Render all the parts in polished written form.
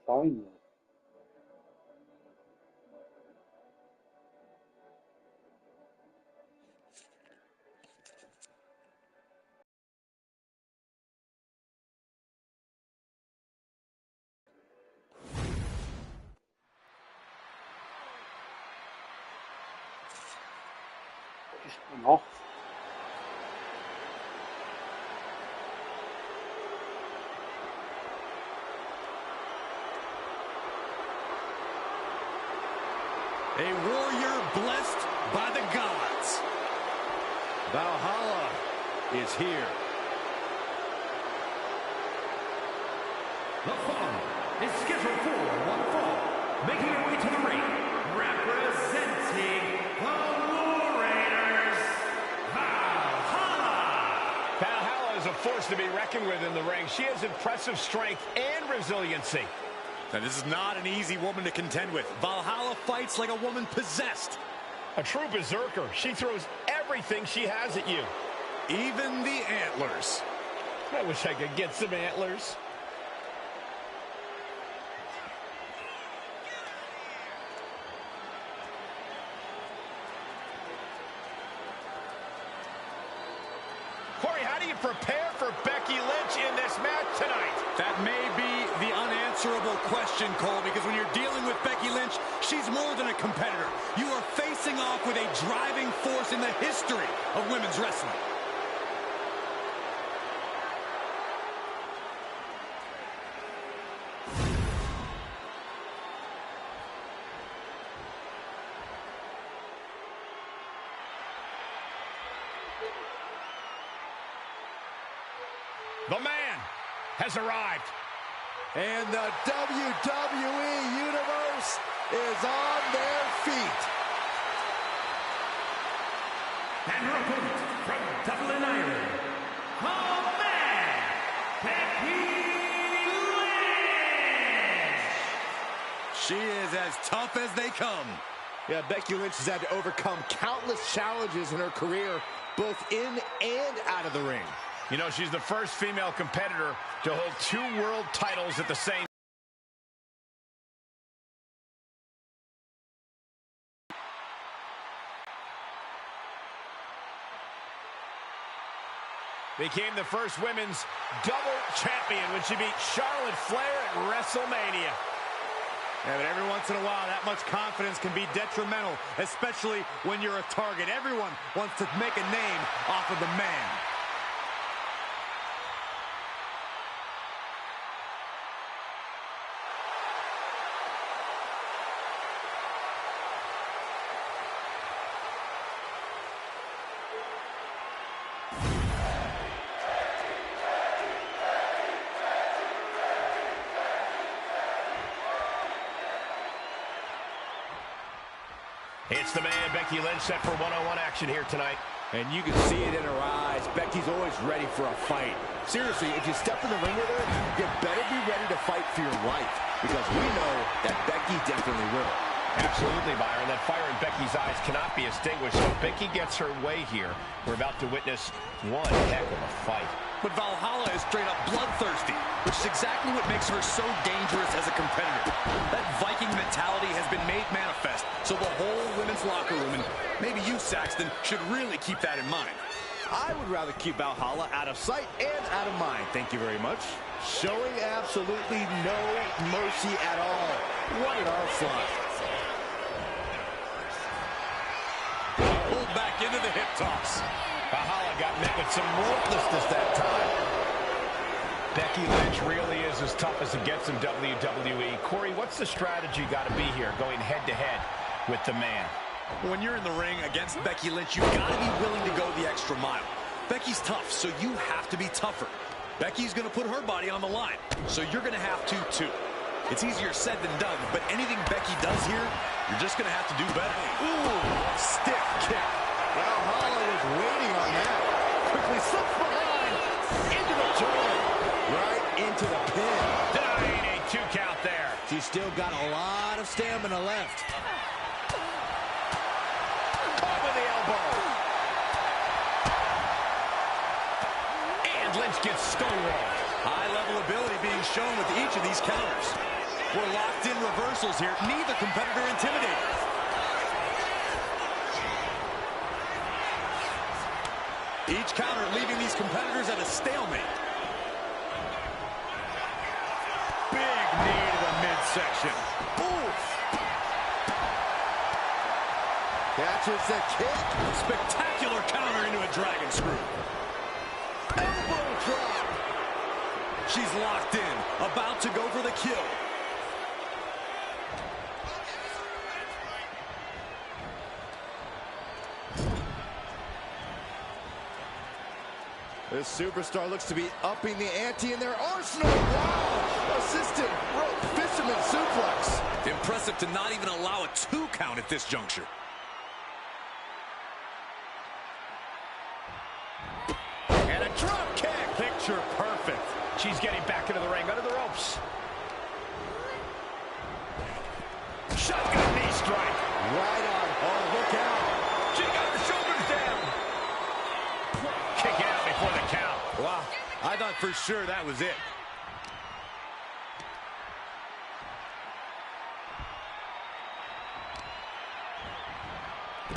Final. Ist man noch? A warrior blessed by the gods. Valhalla is here. The following is scheduled for one fall, making her way to the ring, representing the Warriors, Valhalla. Valhalla is a force to be reckoned with in the ring. She has impressive strength and resiliency. Now, this is not an easy woman to contend with. Valhalla fights like a woman possessed. A true berserker. She throws everything she has at you. Even the antlers. I wish I could get some antlers. Corey, how do you prepare for Becky Lynch in this match tonight? That may be the unanswerable question, Cole, because when you're dealing with Becky Lynch, she's more than a competitor. You are facing off with a driving force in the history of women's wrestling. The man has arrived. And the WWE Universe is on their feet. And her opponent from Dublin, Ireland, the man, Becky Lynch. She is as tough as they come. Yeah, Becky Lynch has had to overcome countless challenges in her career, both in and out of the ring. You know, she's the first female competitor to hold 2 world titles at the same time. Became the first women's double champion when she beat Charlotte Flair at WrestleMania. Yeah, but every once in a while, that much confidence can be detrimental, especially when you're a target. Everyone wants to make a name off of the man. It's the man, Becky Lynch, set for one-on-one action here tonight. And you can see it in her eyes. Becky's always ready for a fight. Seriously, if you step in the ring with her, you better be ready to fight for your life, because we know that Becky definitely will. Absolutely, Byron. That fire in Becky's eyes cannot be extinguished. So if Becky gets her way here, we're about to witness one heck of a fight. But Valhalla is straight up bloodthirsty, which is exactly what makes her so dangerous as a competitor. That Viking mentality has been made manifest, so the whole women's locker room, and maybe you, Saxton, should really keep that in mind. I would rather keep Valhalla out of sight and out of mind. Thank you very much. Showing absolutely no mercy at all. What an onslaught. Pulled back into the hip toss. Valhalla got met with some ruthlessness that time. Becky Lynch really is as tough as it gets in WWE. Corey, what's the strategy got to be here going head-to-head with the man? When you're in the ring against Becky Lynch, you've got to be willing to go the extra mile. Becky's tough, so you have to be tougher. Becky's going to put her body on the line, so you're going to have to, too. It's easier said than done, but anything Becky does here, you're just going to have to do better. Ooh, stiff kick. Valhalla was waiting on that. Quickly slips behind, into the joint, right into the pin. Denying a 2 count there. She's still got a lot of stamina left. Caught with the elbow. And Lynch gets stonewalled. High-level ability being shown with each of these counters. We're locked in reversals here. Neither competitor intimidated. Each counter leaving these competitors at a stalemate. Big knee to the midsection. Oof. Catches the kick. Spectacular counter into a dragon screw. Elbow drop. She's locked in, about to go for the kill. This superstar looks to be upping the ante in their arsenal. Wow! Assistant rope fisherman suplex. Impressive to not even allow a 2 count at this juncture. And a drop kick. Picture perfect. She's getting back into the ring, under the ropes. Shotgun knee strike. Right on. Oh, look out. She got her shoulders down. Kick out before the count. Wow, I thought for sure that was it.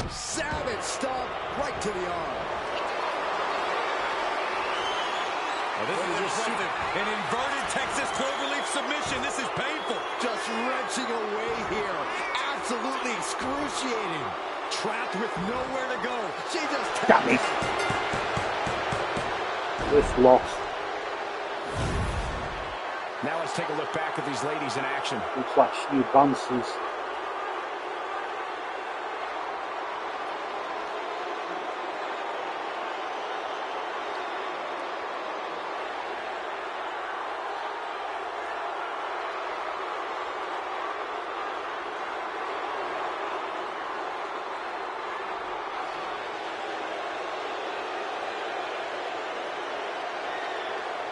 Savage stomp right to the arm. Oh, this is impressive. An inverted Texas cloverleaf submission. This is painful. Just wrenching away here. Absolutely excruciating. Trapped with nowhere to go. She just Damn it. This loss. Now let's take a look back at these ladies in action. Looks like she advances.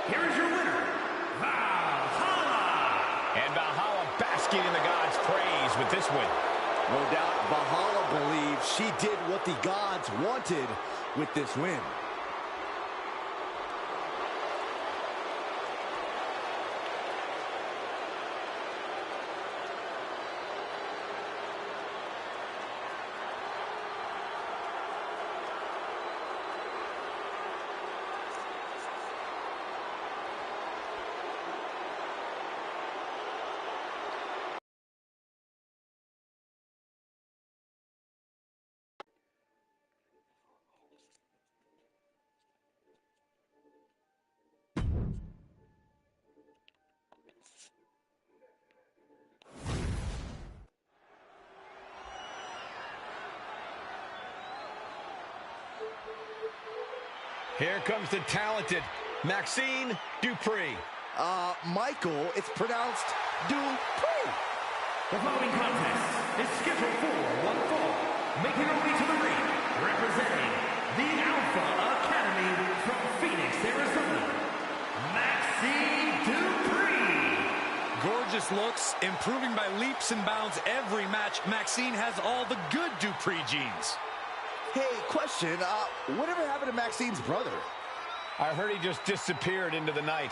Here is your winner, Valhalla. And Valhalla basking in the gods' praise with this win. No doubt Valhalla believes she did what the gods wanted with this win. Here comes the talented Maxine Dupree. Michael, it's pronounced Dupree. The following contest is scheduled for one fall. Making her way to the ring, representing the Alpha Academy from Phoenix, Arizona, Maxine Dupree. Gorgeous looks, improving by leaps and bounds every match. Maxine has all the good Dupree genes. Hey, question. Whatever happened to Maxine's brother? I heard he just disappeared into the night.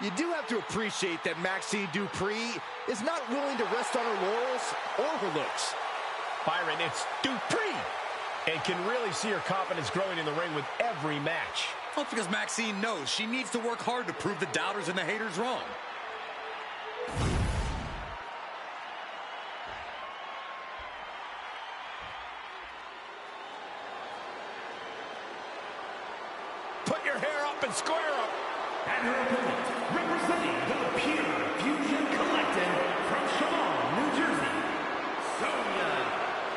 You do have to appreciate that Maxine Dupree is not willing to rest on her laurels or her looks. Byron, it's Dupree. And can really see her confidence growing in the ring with every match. Well, it's because Maxine knows she needs to work hard to prove the doubters and the haters wrong. Put your hair up and square up. And her opponent, representing the Pure Fusion Collective from Shawan, New Jersey, Sonya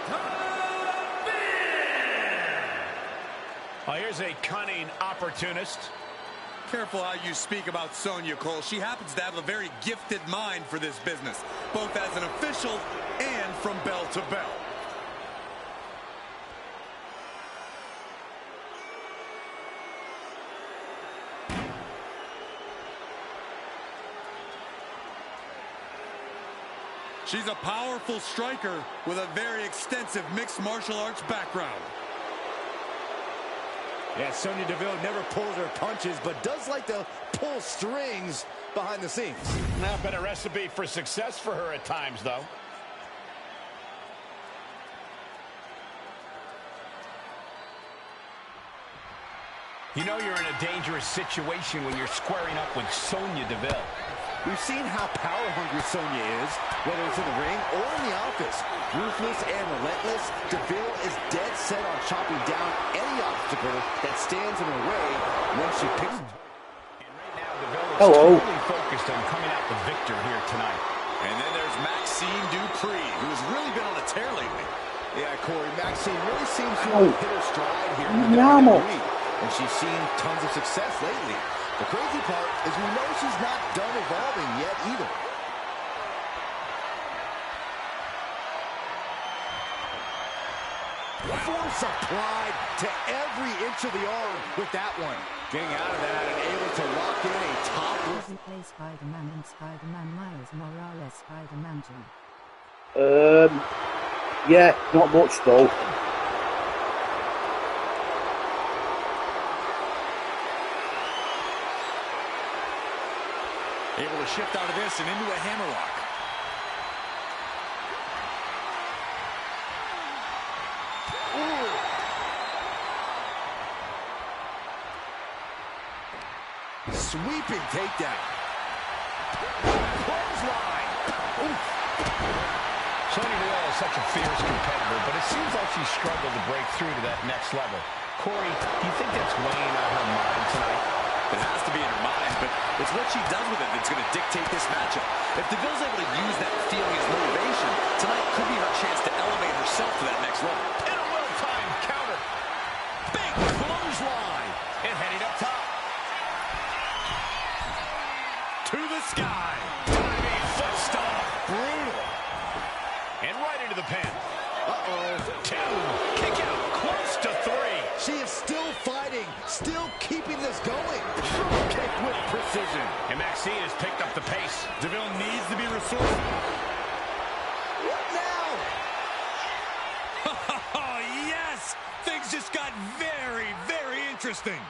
Deville. Oh, here's a cunning opportunist. Careful how you speak about Sonya, Cole. She happens to have a very gifted mind for this business, both as an official and from bell to bell. She's a powerful striker with a very extensive mixed martial arts background. Yeah, Sonya Deville never pulls her punches, but does like to pull strings behind the scenes. Not been a recipe for success for her at times, though. You know you're in a dangerous situation when you're squaring up with Sonya Deville. We've seen how power-hungry Sonya is, whether it's in the ring or in the office. Ruthless and relentless, Deville is dead set on chopping down any obstacle that stands in her way when she picks it. And right now, Deville is Hello. totally focused on coming out the victor here tonight. And then there's Maxine Dupree, who's really been on a tear lately. Yeah, Corey, Maxine really seems to Oh. have hit her stride here in the Normal. WWE, and she's seen tons of success lately. The crazy part is we know she's not done evolving yet either. Force applied to every inch of the arm with that one. Getting out of that and able to lock in a topless. Play Spider-Man and Spider-Man Miles Morales Spider-Man 2. Yeah, not much though. Able to shift out of this and into a hammerlock. Sweeping takedown. Clothesline. Sonya Deville is such a fierce competitor, but it seems like she struggled to break through to that next level. Corey, do you think that's weighing on her mind tonight? It has to be in her mind, but it's what she does with it that's going to dictate this matchup. If Deville's able to use that feeling as motivation, tonight could be her chance to elevate herself to that next level. And a well-timed counter. Big clothesline. And heading up top. To the sky. Diving foot stomp. Brutal. And right into the pin. Uh-oh. 2. Kick out. Close to 3. She is still fighting, still keeping this going. Kick with precision. And Maxine has picked up the pace. Deville needs to be resourceful. What now? Oh, yes! Things just got very, very interesting.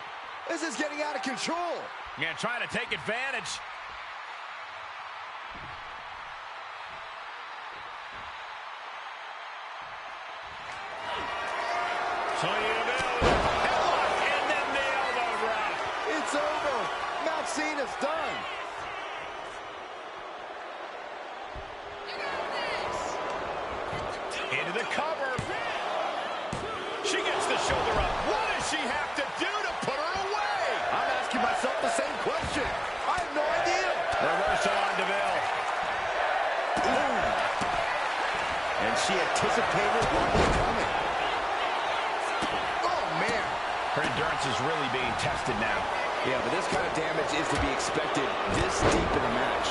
This is getting out of control. Yeah, trying to take advantage. Sonya Deville, headlock, and then the elbow drop. It's over. Maxine is done. Into the cover. She gets the shoulder up. What does she have to do to put her away? I'm asking myself the same question. I have no idea. Reversal on Deville. Boom. And she anticipated what was coming. Oh, man. Her endurance is really being tested now. Yeah, but this kind of damage is to be expected this deep in the match.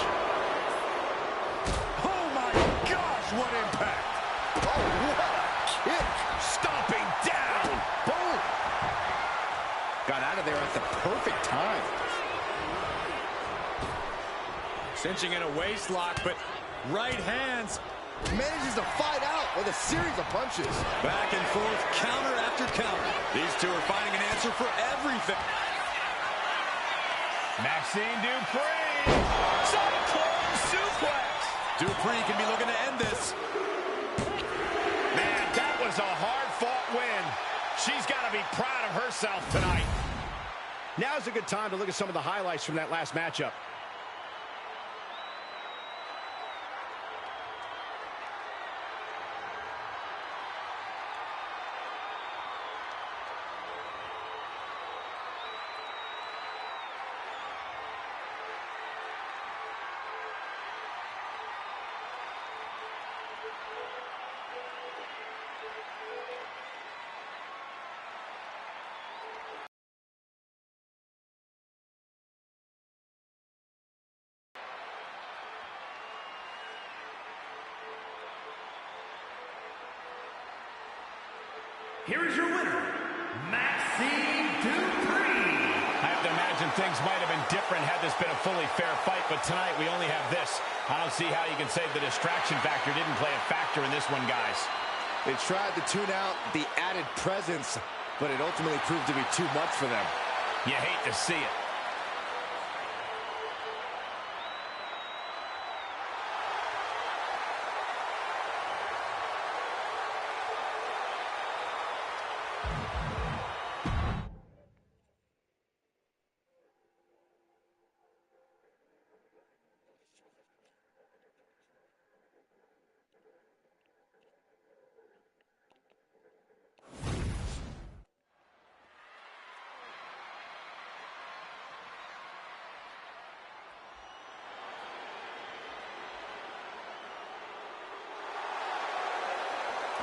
Oh, my gosh, what impact. Oh, what a kick. Stomping down. Boom. Got out of there at the perfect time. Cinching in a waist lock, but right hands. Manages to fight out with a series of punches. Back and forth, counter after counter. These two are finding an answer for everything. Maxine Dupree. Cyclone suplex. Dupree can be looking to end this. Man, that was a hard-fought win. She's got to be proud of herself tonight. Now's a good time to look at some of the highlights from that last matchup. Here is your winner, Maxine Dupree. I have to imagine things might have been different had this been a fully fair fight, but tonight we only have this. I don't see how you can say the distraction factor didn't play a factor in this one, guys. They tried to tune out the added presence but it ultimately proved to be too much for them. You hate to see it.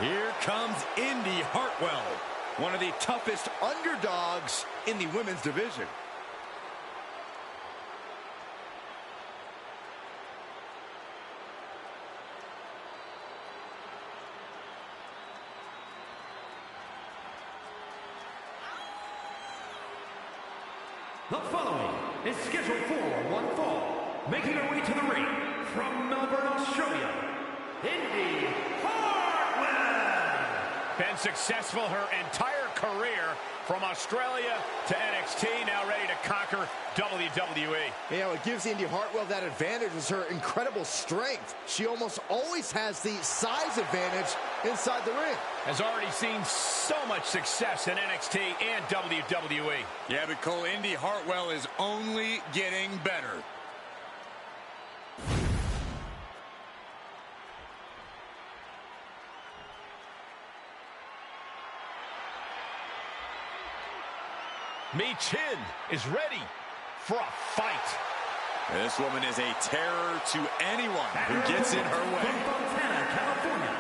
Here comes Indy Hartwell, One of the toughest underdogs in the women's division. The following is scheduled for one fall, making her way to the ring from Melbourne, Australia, Indy Hartwell. Been successful her entire career from Australia to NXT, now ready to conquer WWE. You know, what gives Indy Hartwell that advantage is her incredible strength. She almost always has the size advantage inside the ring. Has already seen so much success in NXT and WWE. Yeah, but Cole, Indy Hartwell is only getting better. Chin is ready for a fight. This woman is a terror to anyone who gets in her way. From Fontana, California,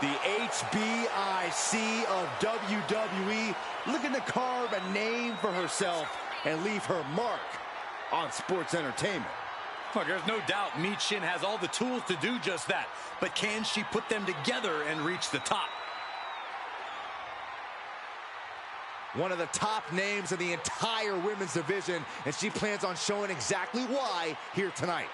The HBIC of WWE looking to carve a name for herself and leave her mark on sports entertainment. Look, there's no doubt Chin has all the tools to do just that. But can she put them together and reach the top? One of the top names in the entire women's division, and she plans on showing exactly why here tonight.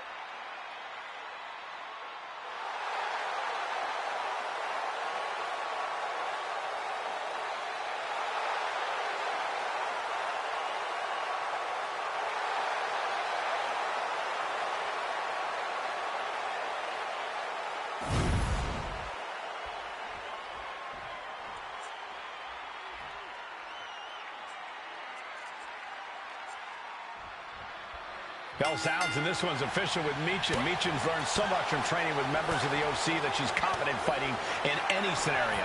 Bell sounds, and this one's official with Michin. Michin's learned so much from training with members of the OC that she's confident fighting in any scenario.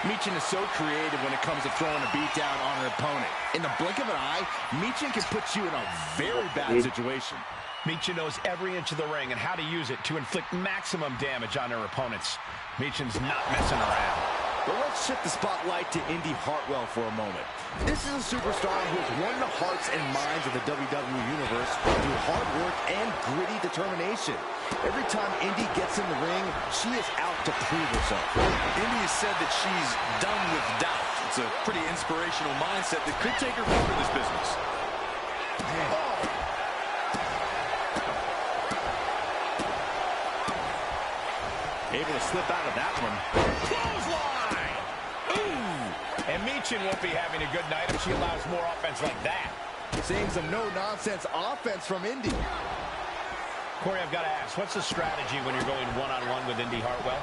Michin is so creative when it comes to throwing a beat down on her opponent. In the blink of an eye, Michin can put you in a very bad situation. Michin knows every inch of the ring and how to use it to inflict maximum damage on her opponents. Michin's not messing around. But let's shift the spotlight to Indy Hartwell for a moment. This is a superstar who has won the hearts and minds of the WWE Universe through hard work and gritty determination. Every time Indy gets in the ring, she is out to prove herself. Indy has said that she's done with doubt. It's a pretty inspirational mindset that could take her far in this business. Able to slip out of that one. Clothesline! Ooh! And Michin won't be having a good night if she allows more offense like that. Seeing some no-nonsense offense from Indy. Corey, I've got to ask, what's the strategy when you're going one-on-one with Indy Hartwell?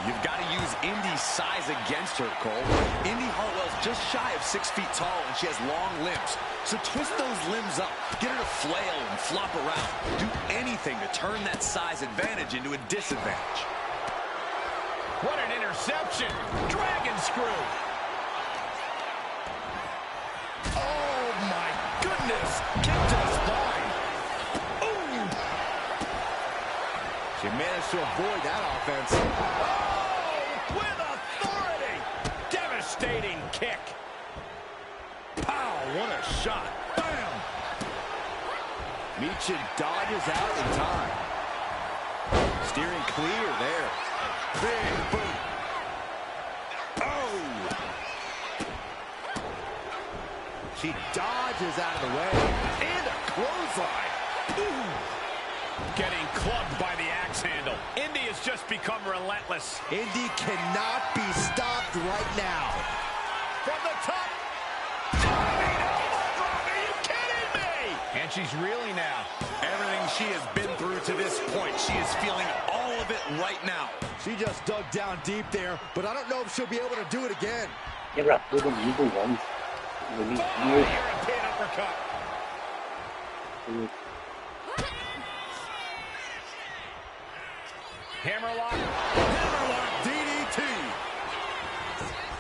You've got to use Indy's size against her, Cole. Indy Hartwell's just shy of 6 feet tall, and she has long limbs. So twist those limbs up. Get her to flail and flop around. Do anything to turn that size advantage into a disadvantage. What an interception! Dragon screw! Oh, my goodness! Kick to the spine. Ooh! She managed to avoid that offense. Oh, with authority! Devastating kick. Pow, what a shot. Bam! Michin dodges out in time. Steering clear there. Big boot. Oh! She dodges out of the way. And a clothesline. Ooh. Getting clubbed by the axe handle. Indy has just become relentless. Indy cannot be stopped right now. From the top. Are you kidding me? And she's reeling now. Everything she has been through to this point, she is feeling all of it right now. She just dug down deep there, but I don't know if she'll be able to do it again. You're a good illegal one. European uppercut. Hammerlock. Hammerlock DDT.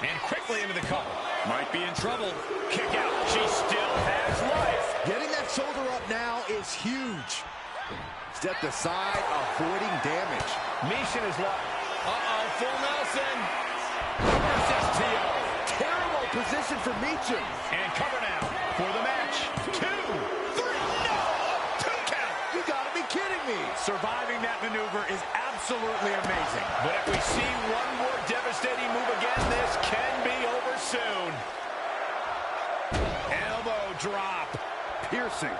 And quickly into the cover. Might be in trouble. Kick out. She still has life. Getting that shoulder up now is huge. Stepped aside, avoiding damage. Michin is locked. Uh-oh, full Nelson. Reverse STO. Terrible position for Michin. And cover now for the match. 2, 3, no! 2 count. You gotta be kidding me. Surviving that maneuver is absolutely amazing. But if we see one more devastating move again, this can be over soon. Elbow drop. Piercing.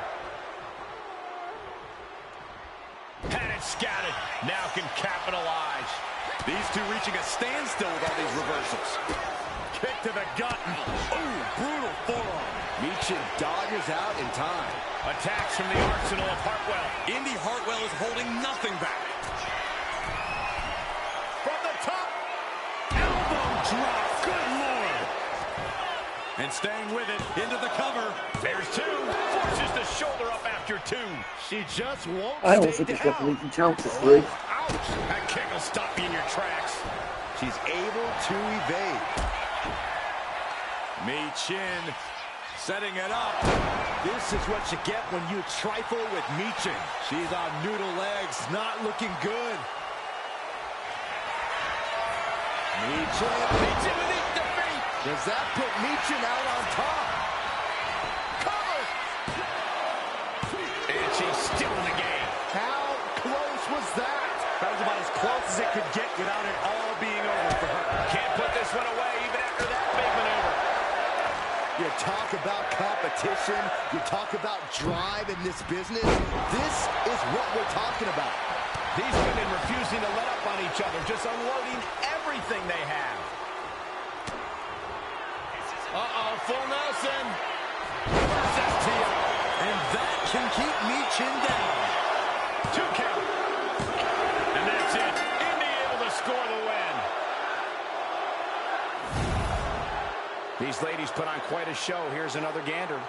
Had it scattered. Now can capitalize. These two reaching a standstill with all these reversals. Kick to the gut. Ooh, brutal forearm. Michin dodges out in time. Attacks from the arsenal of Hartwell. Indy Hartwell is holding nothing back. From the top. Elbow drop. Good Lord. And staying with it, into the cover. There's 2. Forces the shoulder up after 2. She just won't I don't stay think it's down. definitely chance for free. Ouch. That kick will stop you in your tracks. She's able to evade. Michin setting it up. This is what you get when you trifle with Michin. She's on noodle legs, not looking good. Michin. Michin with the defeat. Does that put Michin out on top? Cover. And she's still in the game. How close was that? That was about as close as it could get without it all being over for her. Can't put this one away even after that big maneuver. You talk about competition, you talk about drive in this business. This is what we're talking about. These women refusing to let up on each other, just unloading everything they have. Uh-oh, full Nelson. Reverse STO. And that can keep Michin down. 2 count. And that's it. Indy able to score the win. These ladies put on quite a show. Here's another gander.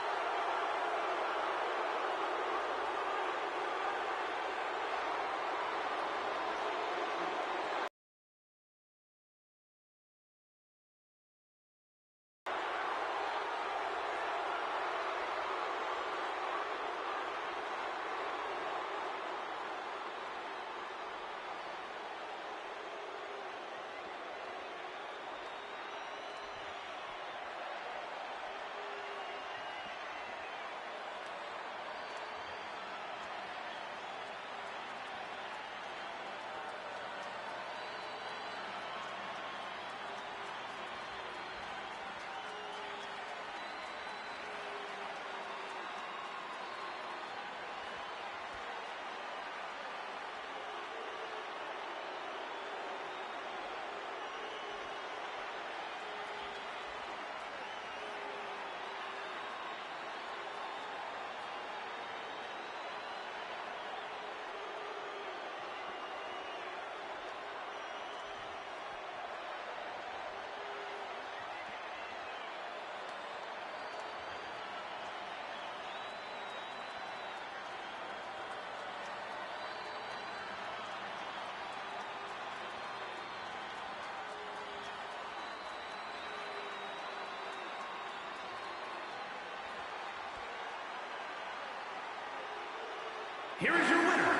Here is your winner,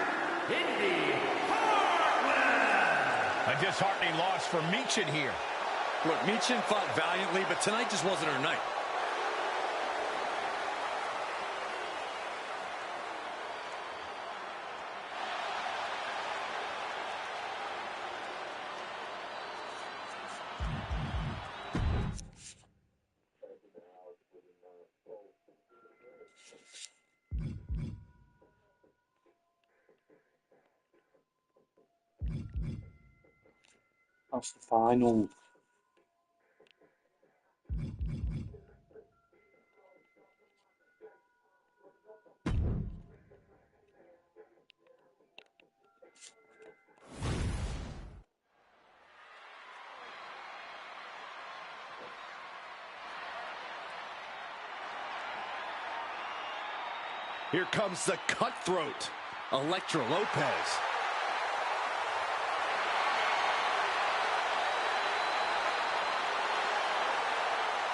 Indy Hartwell. A disheartening loss for Michin here. Look, Michin fought valiantly, but tonight just wasn't her night. That's the final. Here comes the cutthroat, Elektra Lopez.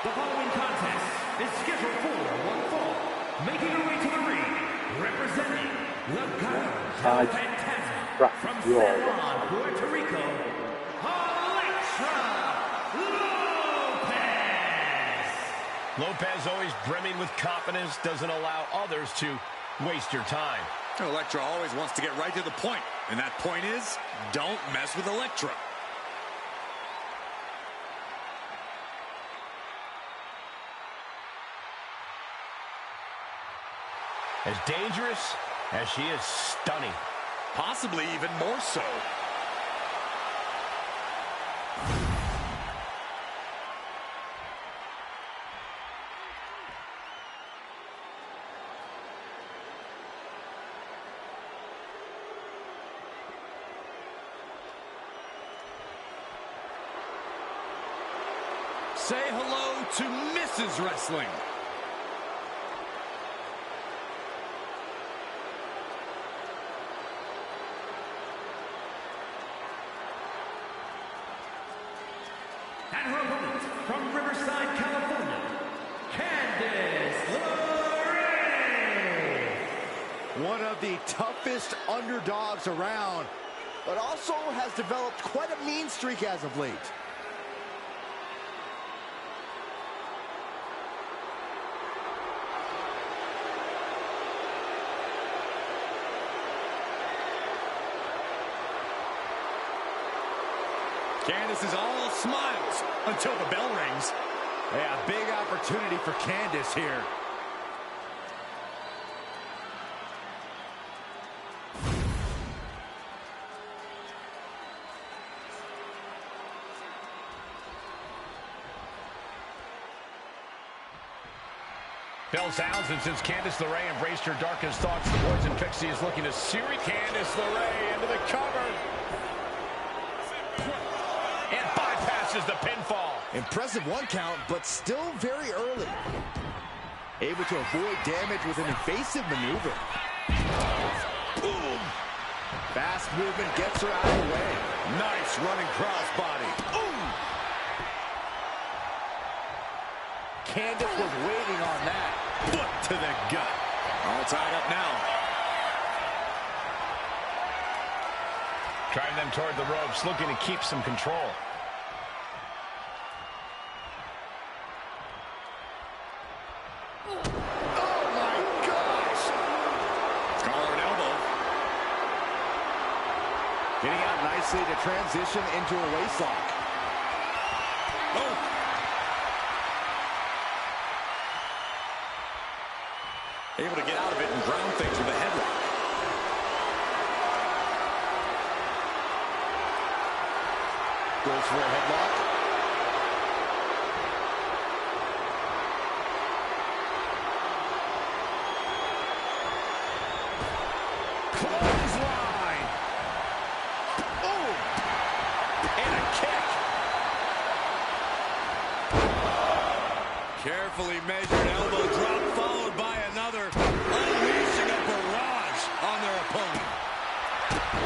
The following contest is scheduled for one fall. Making her way to the ring, representing the Guerrero Phantasm from San Juan, Puerto Rico, Elektra Lopez. Lopez always brimming with confidence, doesn't allow others to waste your time. Elektra always wants to get right to the point, and that point is, don't mess with Elektra. As dangerous as she is stunning. Possibly even more so. Say hello to Mrs. Wrestling. And her opponent from Riverside, California, Candice LeRae. One of the toughest underdogs around, but also has developed quite a mean streak as of late. Candice is all smiles until the bell rings. Yeah, big opportunity for Candice here. Bell sounds, and since Candice LeRae embraced her darkest thoughts, the Poison Pixie is looking to series. Candice LeRae into the cover. And bypasses the pinfall. Impressive one count, but still very early. Able to avoid damage with an evasive maneuver. Boom! Fast movement gets her out of the way. Nice running crossbody. Ooh! Candice was waiting on that. Foot to the gut. All tied up now. Driving them toward the ropes, looking to keep some control. Oh my gosh! Collar and elbow. Getting out nicely to transition into a waistlock. Oh! Able to get out of it and ground things with a headlock. Goes for a headlock. Clothesline. Oh! And a kick. Carefully measured elbow drop followed by another, unleashing a barrage on their opponent.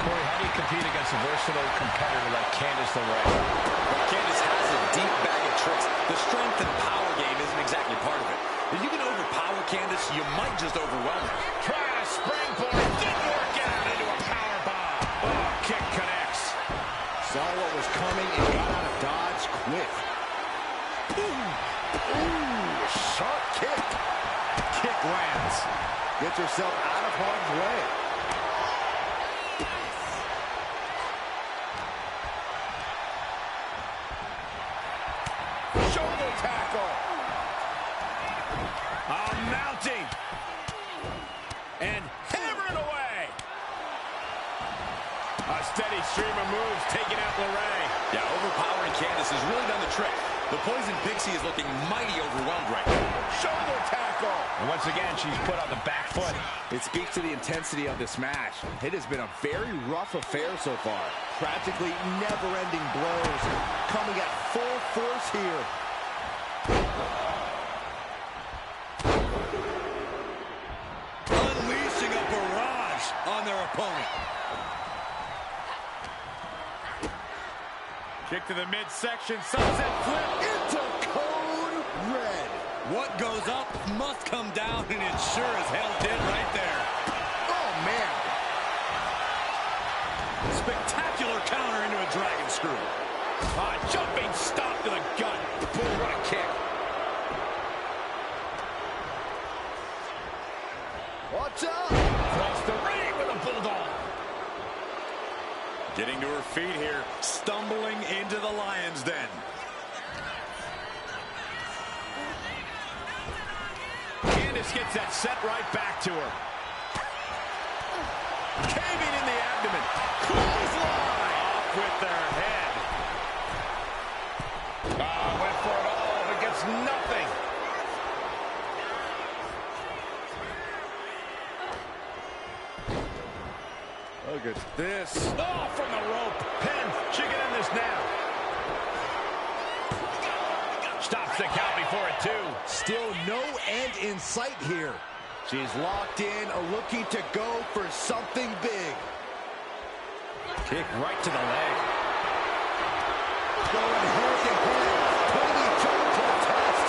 Corey, how do you compete against a versatile competitor like Candice LeRae? Well, Candice has a deep bag of tricks. The strength and power game isn't exactly part of it. If you can overpower Candice, you might just overwhelm her. Trying to springboard, didn't work out into a power bomb. Oh, kick connects. Saw what was coming and got out of dodge quick. Ooh, sharp kick. Kick lands. Gets herself out of harm's way. Shoulder tackle. Mounting. And hammering away. A steady stream of moves taking out LeRae. Yeah, overpowering Candice has really done the trick. The Poison Pixie is looking mighty overwhelmed right now. Shoulder tackle. And once again, she's put on the back foot. It speaks to the intensity of this match. It has been a very rough affair so far. Practically never-ending blows coming at full force here. Unleashing a barrage on their opponent. Kick to the midsection, sunset flip. Into code red. What goes up must come down, and it sure as hell did right there. Oh, man. Spectacular counter into a dragon screw. Jumping stop to the gut. Boom, what a kick. Watch out. Across the ring with a bulldog. Getting to her feet here, stumbling into the lion's den. Candice gets that set right back to her. Caving in the abdomen. Clothesline. Off with their head. Went for it all, but gets nothing. Look at this. Oh, from the rope. Pin. She can end this now. Stops the count before it, too. Still no end in sight here. She's locked in, looking to go for something big. Kick right to the leg. Going hand to hand, putting each other to the test.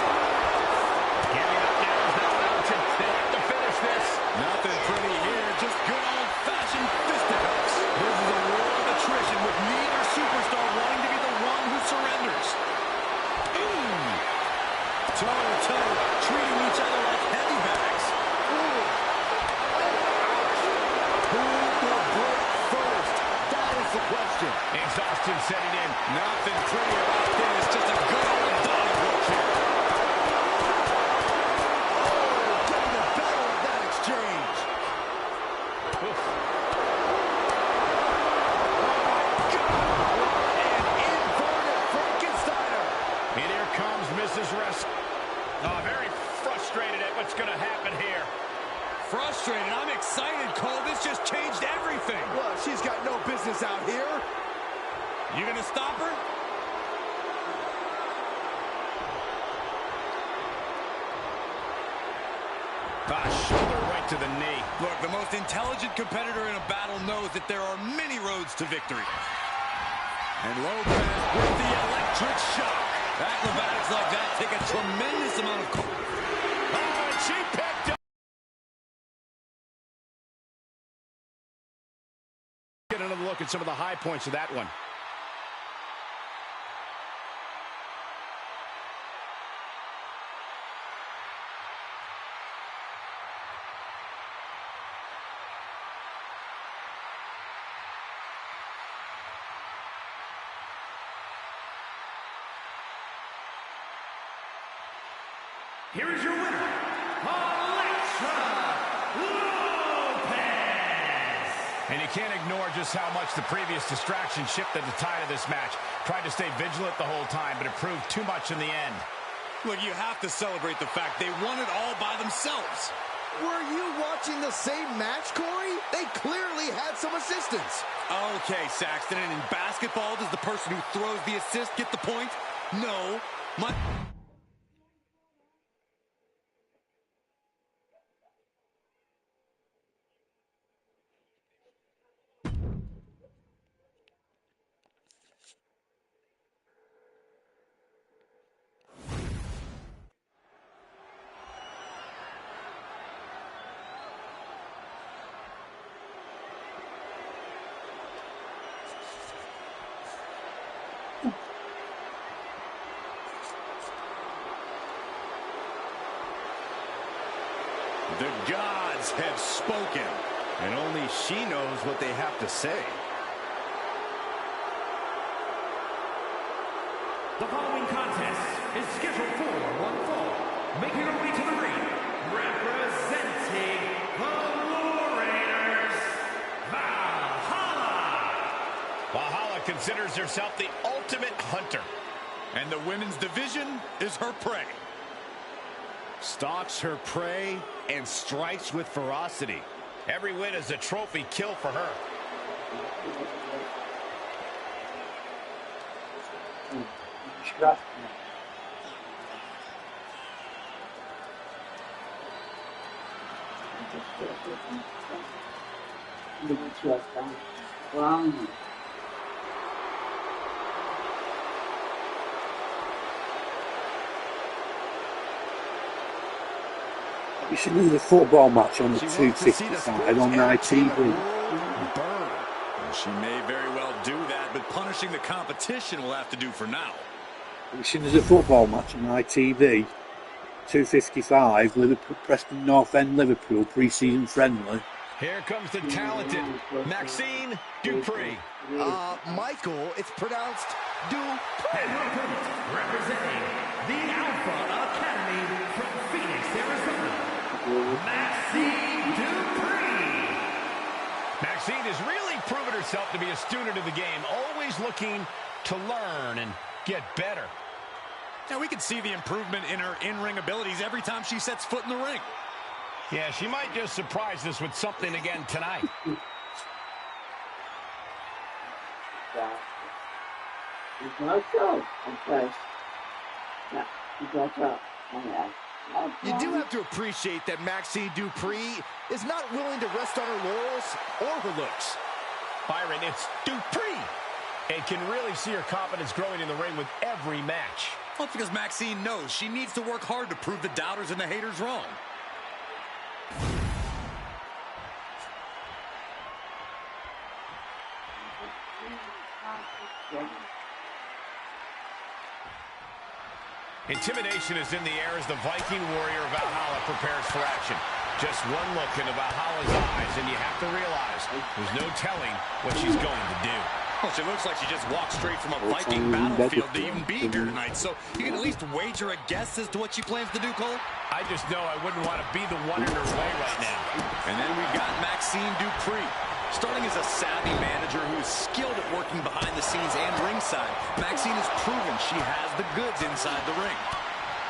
Getting up now is not an option. They have to finish this. Nothing pretty here, just good old-fashioned fisticuffs. This is a war of attrition with neither superstar wanting to be the one who surrenders. Toe-to-toe, treating each other like heavy bags. Who will break first? That is the question. Exhaustion setting in. Nothing pretty about this, just a good old Donnybrook kick. Getting the better of that exchange. Oof. An inverted Frankensteiner. And here comes Mrs. Wrestling. Oh, very frustrated at what's going to happen here. Frustrated, I'm excited, Cole. This just changed everything. Well, she's got no business out here. You gonna stop her? Shoulder right to the knee. Look, the most intelligent competitor in a battle knows that there are many roads to victory. And Lopez with the electric shock. Acrobatics like that take a tremendous amount of... And she picked up. Get another look at some of the high points of that one. Here is your winner, Alexa Lopez. And you can't ignore just how much the previous distraction shifted the tide of this match. Tried to stay vigilant the whole time, but it proved too much in the end. Look, you have to celebrate the fact they won it all by themselves. Were you watching the same match, Corey? They clearly had some assistance. Okay, Saxton, and in basketball, does the person who throws the assist get the point? No. The gods have spoken, and only she knows what they have to say. The following contest is scheduled for one fall. Making her way to the ring, representing the War Raiders, Valhalla. Valhalla considers herself the ultimate hunter. And the women's division is her prey. Stalks her prey and strikes with ferocity. Every win is a trophy kill for her. You should do the football match on the 255 on ITV. She may very well do that, but punishing the competition will have to do for now. You should do the football match on ITV. 255, Liverpool, Preston North End, Liverpool, pre-season friendly. Here comes the talented Maxine Dupree. Michael, it's pronounced Dupree. Representing the Alpha Academy from Phoenix, Arizona, Maxine Dupree. Maxine has really proven herself to be a student of the game, always looking to learn and get better. Now we can see the improvement in her in-ring abilities every time she sets foot in the ring. Yeah, she might just surprise us with something again tonight. You do have to appreciate that Maxine Dupree is not willing to rest on her laurels or her looks. Byron, it's Dupree. And can really see her confidence growing in the ring with every match. Well, it's because Maxine knows she needs to work hard to prove the doubters and the haters wrong. Intimidation is in the air as the Viking warrior Valhalla prepares for action. Just one look into Valhalla's eyes, and you have to realize there's no telling what she's going to do. Well, she looks like she just walked straight from a Viking battlefield to even be here tonight. So you can at least wager a guess as to what she plans to do, Cole? I just know I wouldn't want to be the one in her way right now. And then we've got Maxine Dupree. Starting as a savvy manager who is skilled at working behind the scenes and ringside, Maxine has proven she has the goods inside the ring.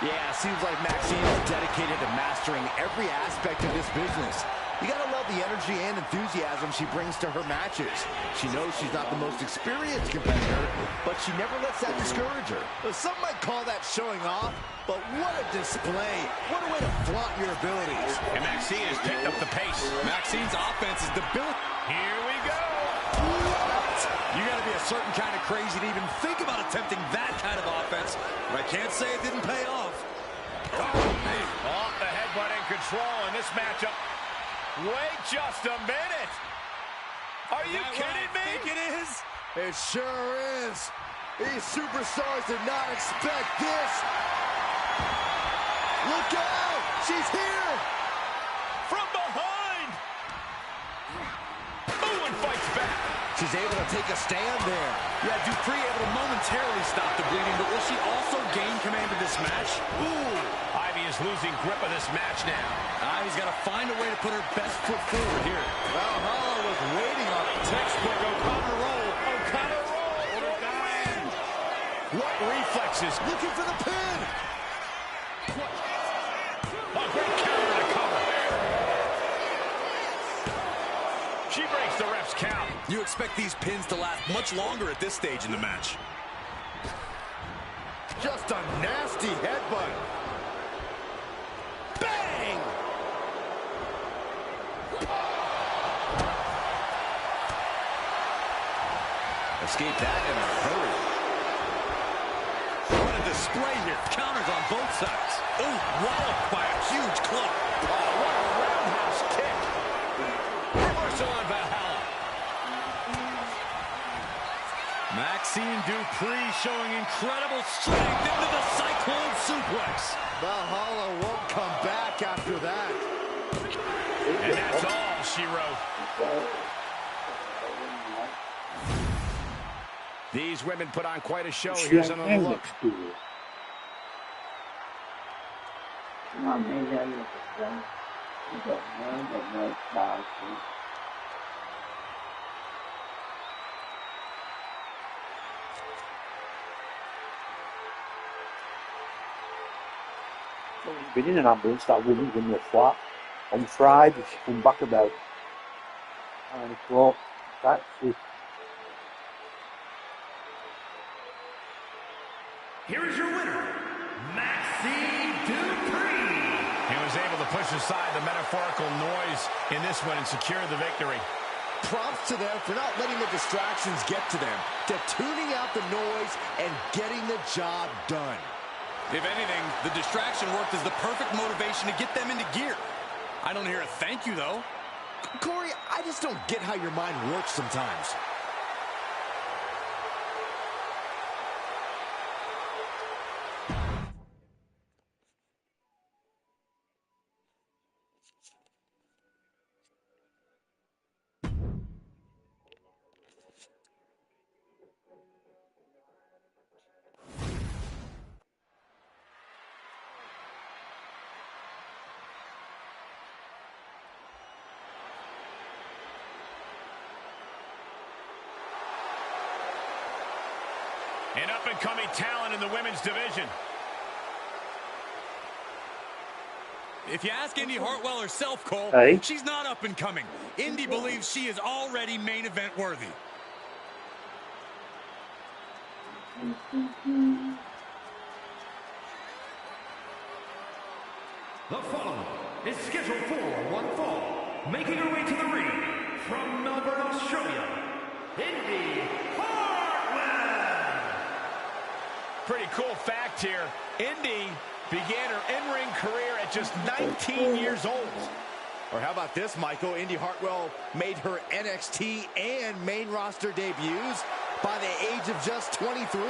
Yeah, seems like Maxine is dedicated to mastering every aspect of this business. You gotta love the energy and enthusiasm she brings to her matches. She knows she's not the most experienced competitor, but she never lets that discourage her. Some might call that showing off, but what a display. What a way to flaunt your abilities. And Maxine has picked up the pace. Maxine's offense is debilitating. Here we go. What? You gotta be a certain kind of crazy to even think about attempting that kind of offense. But I can't say it didn't pay off. Oh, man. Off the headbutt in control in this matchup. Wait just a minute. Are you kidding me? I think it is. It sure is. These superstars did not expect this. Look out! She's here! From behind! Oh, and fights back. She's able to take a stand there. Yeah, Dupree able to momentarily stop the bleeding, but will she also gain command of this match? Ooh! Ivy is losing grip of this match now. Ivy's got to find a way to put her best foot forward here. Valhalla was waiting on it. Textbook O'Connor roll. O'Connor roll for the win. What reflexes? Looking for the pin. A great counter to cover. She breaks the ref's count. You expect these pins to last much longer at this stage in the match. Just a nasty headbutt. Bang! Escape that in a hurry. What a display here. Counters on both sides. Ooh, walloped by a huge club. Oh, what a roundhouse kick. Reversal on Valhalla. Maxine Dupree showing incredible strength into the Cyclone Suplex. Valhalla won't come back after that. And that's all she wrote. These women put on quite a show. Here's another look. She's been in an ambulance, that woman's in the flat. On Friday, she come back about 9 o'clock. Taxi. Here is your winner, Maxine Dupree. He was able to push aside the metaphorical noise in this one and secure the victory. Props to them for not letting the distractions get to them, to tuning out the noise and getting the job done. If anything, the distraction worked as the perfect motivation to get them into gear. I don't hear a thank you, though. Corey, I just don't get how your mind works sometimes. An up-and-coming talent in the women's division. If you ask Indy Hartwell herself, Cole, she's not up-and-coming. Indy believes she is already main event worthy. The following is scheduled for one fall, making her way to the ring from Melbourne, Australia, Indy Hartwell. Pretty cool fact here. Indy began her in-ring career at just 19 years old. Or how about this, Michael? Indy Hartwell made her NXT and main roster debuts by the age of just 23.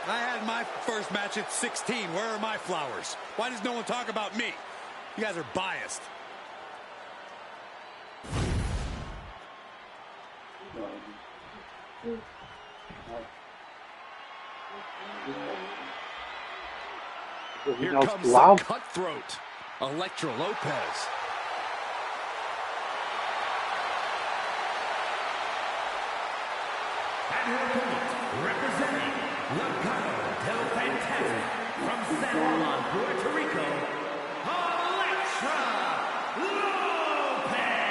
I had my first match at 16. Where are my flowers? Why does no one talk about me? You guys are biased. Here comes the cutthroat, Elektra Lopez. And her opponent, representing Legado del Fantasma from San Juan, Puerto Rico, Elektra Lopez.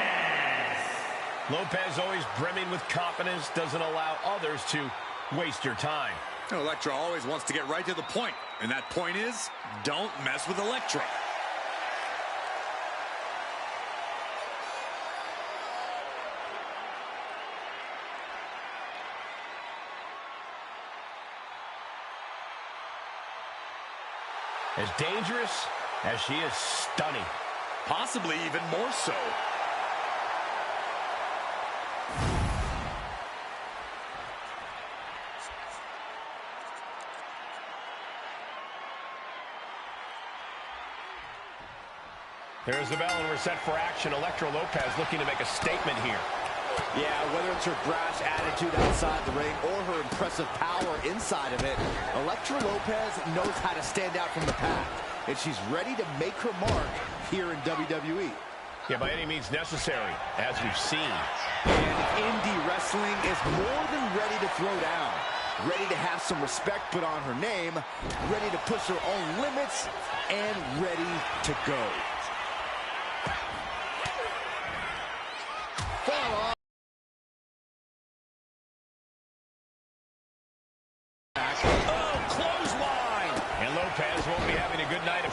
Lopez always brimming with confidence, doesn't allow others to waste your time. Elektra always wants to get right to the point, and that point is, don't mess with Elektra. As dangerous as she is stunning. Possibly even more so. There's the bell and we're set for action. Elektra Lopez looking to make a statement here. Yeah, whether it's her brash attitude outside the ring or her impressive power inside of it, Elektra Lopez knows how to stand out from the pack, and she's ready to make her mark here in WWE. Yeah, by any means necessary, as we've seen. And indie wrestling is more than ready to throw down. Ready to have some respect put on her name, ready to push her own limits, and ready to go.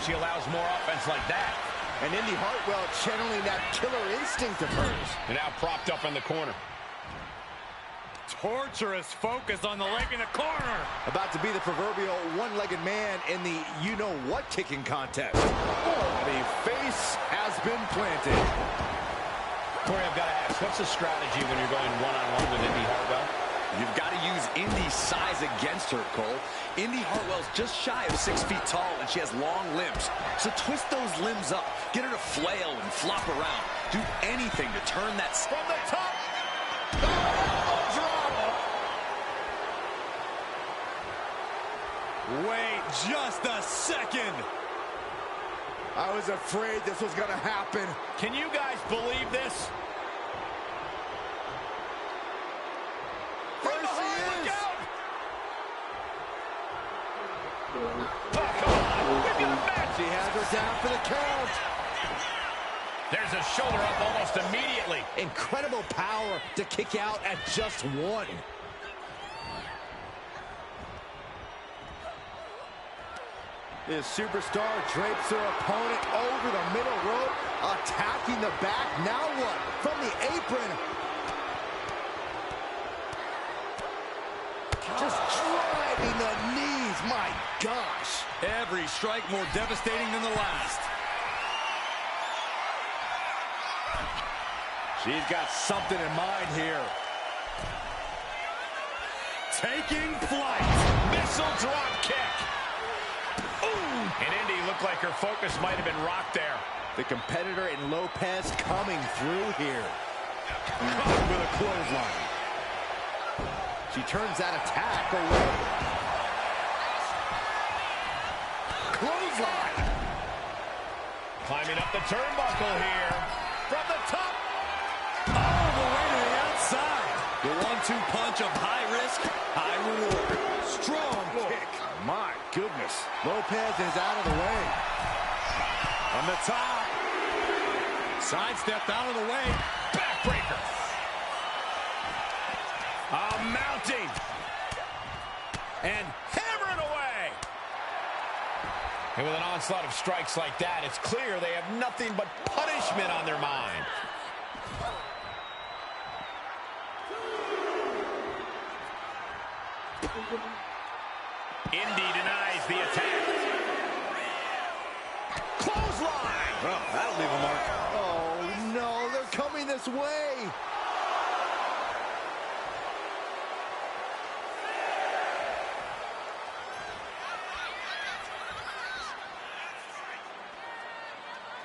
She allows more offense like that. And Indy Hartwell channeling that killer instinct of hers. And now propped up in the corner. Torturous focus on the leg in the corner. About to be the proverbial one-legged man in the you-know-what kicking contest. Oh, the face has been planted. Corey, I've got to ask, what's the strategy when you're going one-on-one with Indy Hartwell? You've got to use Indy's size against her, Cole. Indy Hartwell's just shy of 6 feet tall, and she has long limbs. So twist those limbs up. Get her to flail and flop around. Do anything to turn that... From the top! Oh, wait just a second. I was afraid this was going to happen. Can you guys believe this? Oh, come on. We've got a match She has her down for the count. There's a shoulder up almost immediately. Incredible power to kick out at just one. This superstar drapes her opponent over the middle rope, attacking the back. Now what? From the apron. Just driving the knees. My gosh. Every strike more devastating than the last. She's got something in mind here. Taking flight. Missile drop kick. And Indy looked like her focus might have been rocked there. The competitor in Lopez coming through here. Caught with a clothesline. She turns that attack away. Clothesline. Climbing up the turnbuckle here. From the top. All the way to the outside. The 1-2 punch of high risk, high reward. Strong kick. My goodness. Lopez is out of the way. From the top. Sidestepped out of the way. Backbreaker. Mounting. And hammering away. And with an onslaught of strikes like that, it's clear they have nothing but punishment on their mind. Indy denies the attack. Clothesline. Well, that'll leave a mark. Oh, no. They're coming this way.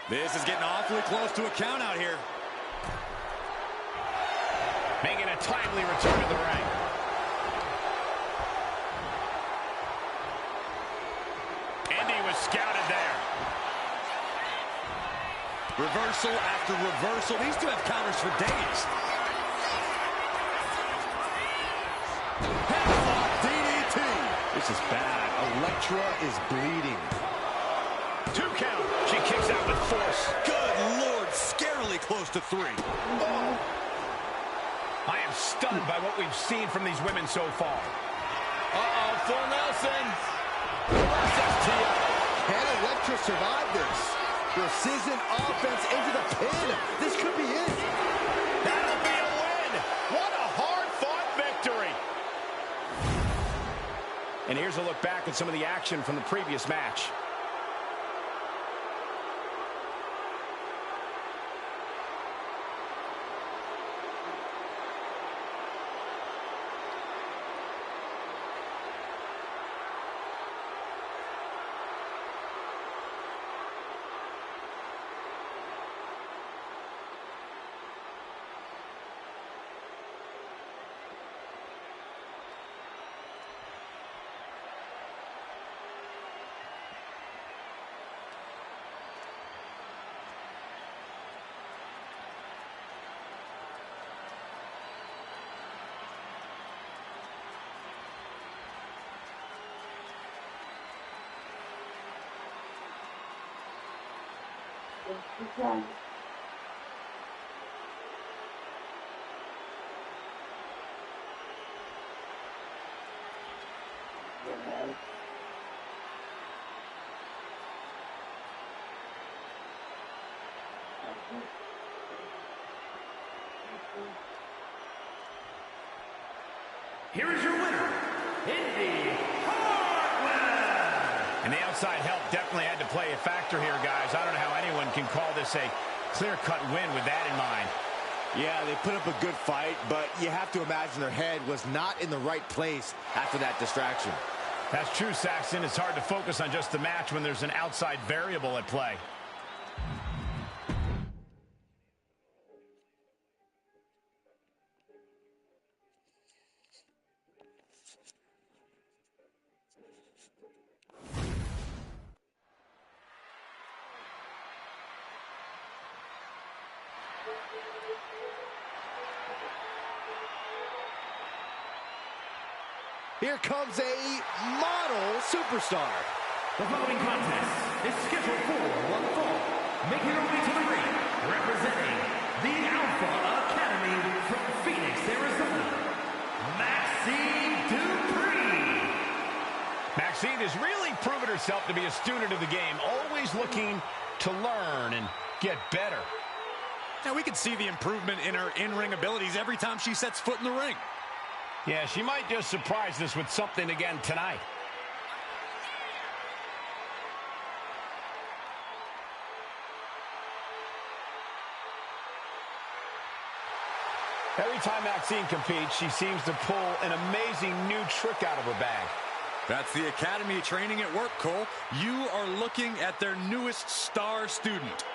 This is getting awfully close to a count out here. Making a timely return to the ring. Indy was scouted there. Reversal after reversal. These two have counters for days. Headlock DDT. This is bad. Elektra is bleeding. 2 count. She kicks out with force. Good Lord, scarily close to 3. Oh. I am stunned by what we've seen from these women so far. Uh-oh, full Nelson. Can Elektra survive this? Precision offense into the pin. This could be it. That'll be a win. What a hard-fought victory. And here's a look back at some of the action from the previous match. Here is your winner, Indy Hartwell. And the outside help definitely had to play a factor here, guys. I don't know how anyone can call this a clear-cut win with that in mind. Yeah, they put up a good fight, but you have to imagine their head was not in the right place after that distraction. That's true, Saxton. It's hard to focus on just the match when there's an outside variable at play. Here comes a model superstar. The following contest is scheduled for one fall. Making her way to the ring, representing the Alpha Academy from Phoenix, Arizona, Maxine Dupree. Maxine has really proven herself to be a student of the game, always looking to learn and get better. Now we can see the improvement in her in-ring abilities every time she sets foot in the ring. Yeah, she might just surprise us with something again tonight. Every time Maxine competes, she seems to pull an amazing new trick out of her bag. That's the Academy training at work, Cole. You are looking at their newest star student.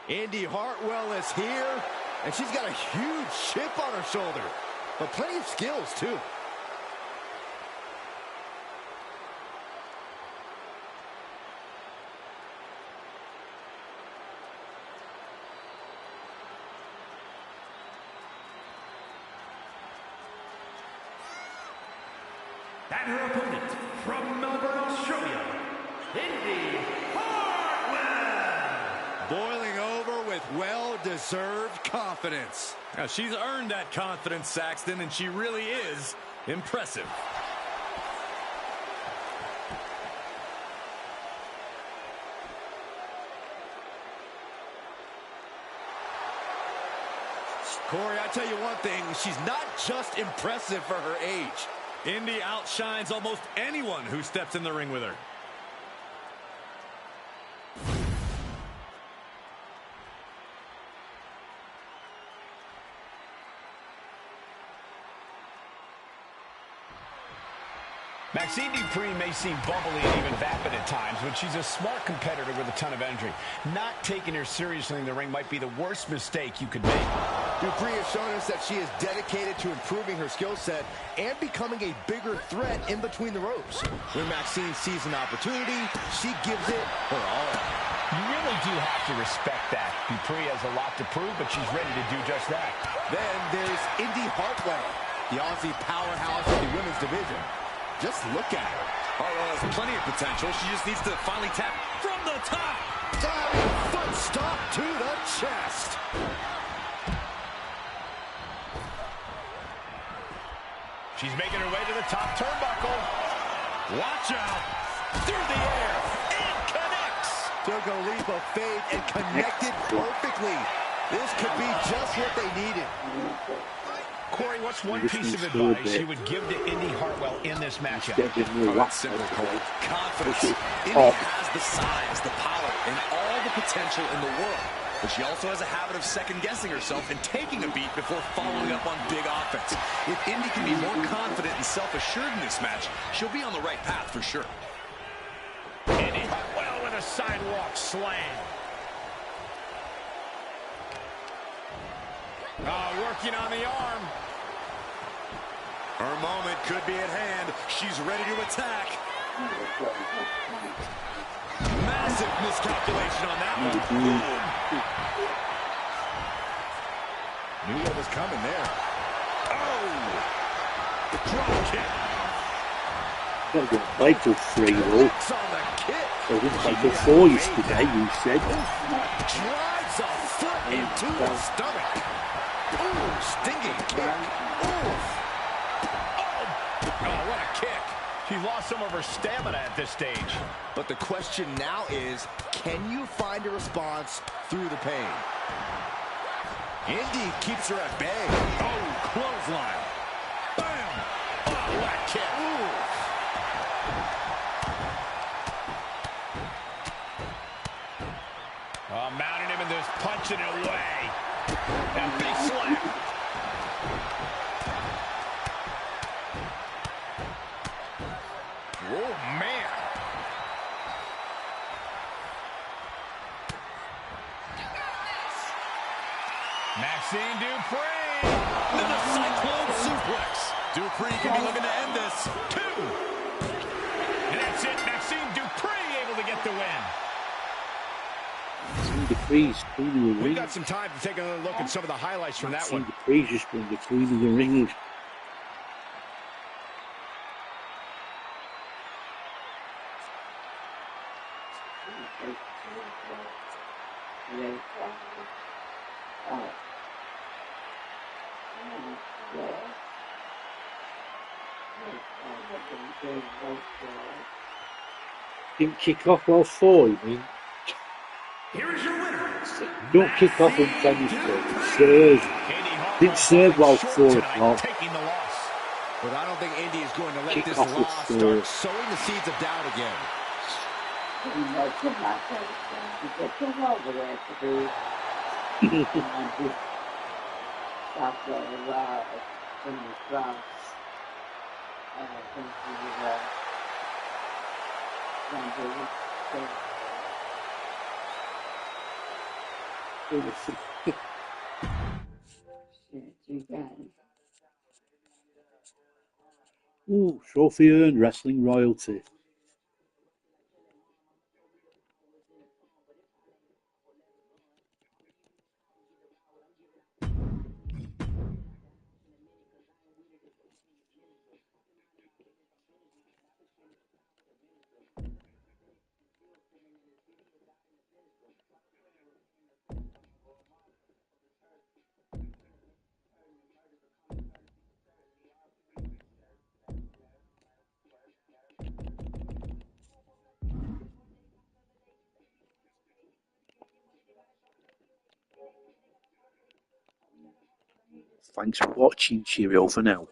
Indy Hartwell is here, and she's got a huge chip on her shoulder, but plenty of skills, too. And her opponent from Melbourne, Australia, Indy Hartwell. Boiling over with well-deserved confidence. Now, she's earned that confidence, Saxton, and she really is impressive. Corey, I tell you one thing, she's not just impressive for her age. Indy outshines almost anyone who steps in the ring with her. Maxine Dupree may seem bubbly and even vapid at times, but she's a smart competitor with a ton of energy. Not taking her seriously in the ring might be the worst mistake you could make. Dupree has shown us that she is dedicated to improving her skill set and becoming a bigger threat in between the ropes. When Maxine sees an opportunity, she gives it her all. You really do have to respect that. Dupree has a lot to prove, but she's ready to do just that. Then there's Indy Hartwell, the Aussie powerhouse of the women's division. Just look at her. Hartwell has plenty of potential. She just needs to finally tap from the top. Diving foot stop to the chest. She's making her way to the top turnbuckle. Watch out. Through the air. And connects. Took a leap of faith and connected perfectly. This could be just what they needed. Corey, what's one piece of advice you would give to Indy Hartwell in this matchup? That's simple, Cole. Confidence. Indy has the size, the power, and all the potential in the world. But she also has a habit of second-guessing herself and taking a beat before following up on big offense. If Indy can be more confident and self-assured in this match, she'll be on the right path for sure. Indy Hartwell with a sidewalk slam. Working on the arm. Her moment could be at hand. She's ready to attack. Massive miscalculation on that one. Knew what was coming there. Oh! Drop kick. Got to get played till 3 though. On the kick. So we didn't play till 4 yesterday, you said. Drives a foot into the stomach. Ooh, stinging kick. Ooh. Oh, what a kick. She lost some of her stamina at this stage. But the question now is, can you find a response through the pain? Indy keeps her at bay. Oh, clothesline. Bam! Oh, what a kick. Mounting him and just punching it away. And big slap. Oh, man. Maxine Dupree. And the Cyclone Suplex. Dupree can be looking to end this. 2. And that's it. Maxine Dupree able to get the win. the Crease, Queen of the Ring. We've got some time to take another look at some of the highlights from that one. The Crease just won the Queen of the Ring. Didn't kick off all 4, you mean? Here is your winner. Don't kick off on tennis court. Serve. Didn't serve while 4 o'clock. But I don't think Indy is going to let Kick this off with loss 4. start sowing the seeds of doubt again. Ooh, trophy earned, wrestling royalty. Thanks for watching. Cheerio for now.